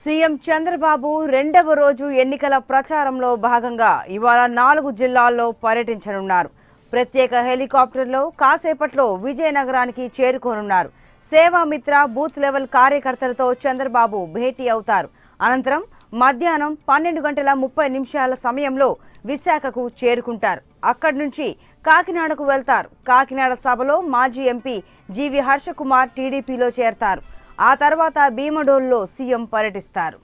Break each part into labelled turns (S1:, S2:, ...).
S1: CM Chandrababu రెండవ రోజు ఎన్నికల ప్రచారంలో భాగంగా ఇవాళ 4 జిల్లాల్లో పర్యటించనున్నారు. ప్రత్యేక హెలికాప్టర్లో కాసేపట్లో విజయనగరానికి చేరుకోనున్నారు. సేవామిత్ర బూత్ లెవెల్ కార్యకర్తలతో చంద్రబాబు భేటీ అవుతారు. అనంతరం మధ్యాహ్నం 12:30 సమయంలో విశాఖకు చేరుకుంటారు. అక్కడి నుంచి కాకినాడకు వెళ్తారు. కాకినాడ సభలో మాజీ ఎంపీ జీవి హర్షకుమార్ టీడీపీలో చేరతారు. ఆ తర్వాత భీమడోలులో సీఎం పర్యటిస్తారు.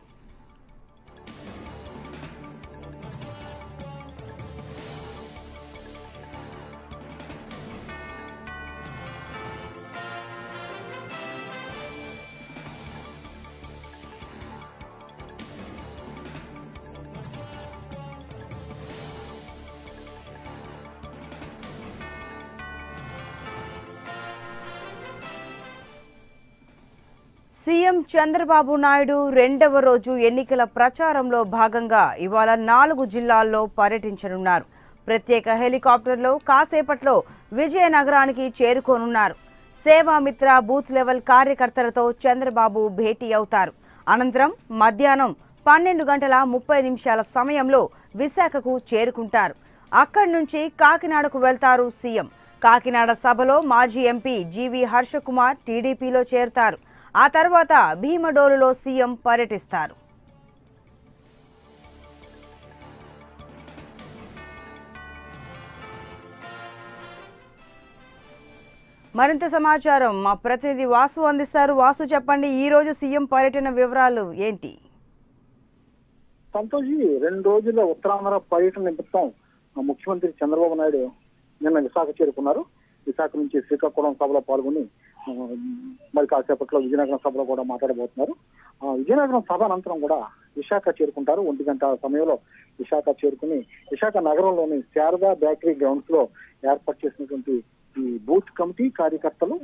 S1: సీఎం చంద్రబాబు నాయుడు రెండవ రోజు ఎన్నికల ప్రచారంలో భాగంగా ఇవాళ 4 జిల్లాల్లో పర్యటించనున్నారు. ప్రత్యేక హెలికాప్టర్లో కాసేపట్లో విజయనగరానికి చేరుకోనున్నారు. సేవామిత్ర బూత్ లెవెల్ కార్యకర్తలతో చంద్రబాబు భేటీ అవుతారు. అనంతరం మధ్యాహ్నం 12:30 సమయంలో విశాఖకు చేరుకుంటారు. అక్కడి నుంచి కాకినాడకు వెళ్తారు సీఎం. కాకినాడ సభలో మాజీ ఎంపీ జీవి హర్షకుమార్ టీడీపీలో చేరుతారు. ఆ తర్వాత భీమడోలులో సీఎం పర్యటిస్తారు. మరింత సమాచారం మా ప్రతినిధి వాసు అందిస్తారు. వాసు, చెప్పండి, ఈ రోజు సీఎం పర్యటన వివరాలు ఏంటి?
S2: సంతోషి, 2 రోజుల ఉత్తరాంధ్ర పర్యటన నిమిత్తం ముఖ్యమంత్రి చంద్రబాబు నాయుడు నిన్న విశాఖ చేరుకున్నారు. విశాఖ నుంచి శ్రీకాకుళం సభలో పాల్గొని మరి కాసేపట్లో విజయనగరం సభలో కూడా మాట్లాడబోతున్నారు. విజయనగరం సభ అనంతరం కూడా విశాఖ చేరుకుంటారు. 1 గంట సమయంలో విశాఖ చేరుకుని విశాఖ నగరంలోని శారదా బేకరీ గ్రౌండ్స్ లో ఏర్పాటు చేసినటువంటి ఈ బూత్ కమిటీ కార్యకర్తలు,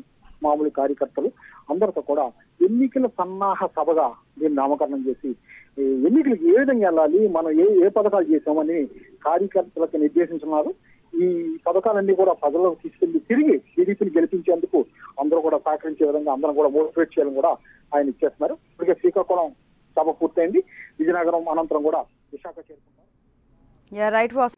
S2: మామూలు కార్యకర్తలు అందరితో కూడా ఎన్నికల సన్నాహ సభగా దీన్ని నామకరణం చేసి ఎన్నికలకు ఏ విధంగా వెళ్ళాలి, మనం ఏ పథకాలు చేసామని కార్యకర్తలకు నిర్దేశించున్నారు. ఈ పథకాలన్నీ కూడా ప్రజలకు తీసుకెళ్లి తిరిగి టీడీపీని గెలిపించేందుకు అందరూ కూడా సహకరించే విధంగా అందరం కూడా మోటివేట్ చేయాలని కూడా ఆయన ఇచ్చేస్తున్నారు. ఇప్పటికే శ్రీకాకుళం సభ పూర్తయింది. విజయనగరం అనంతరం కూడా విశాఖ చేరుకుంటారు.
S1: రైట్ వాసు.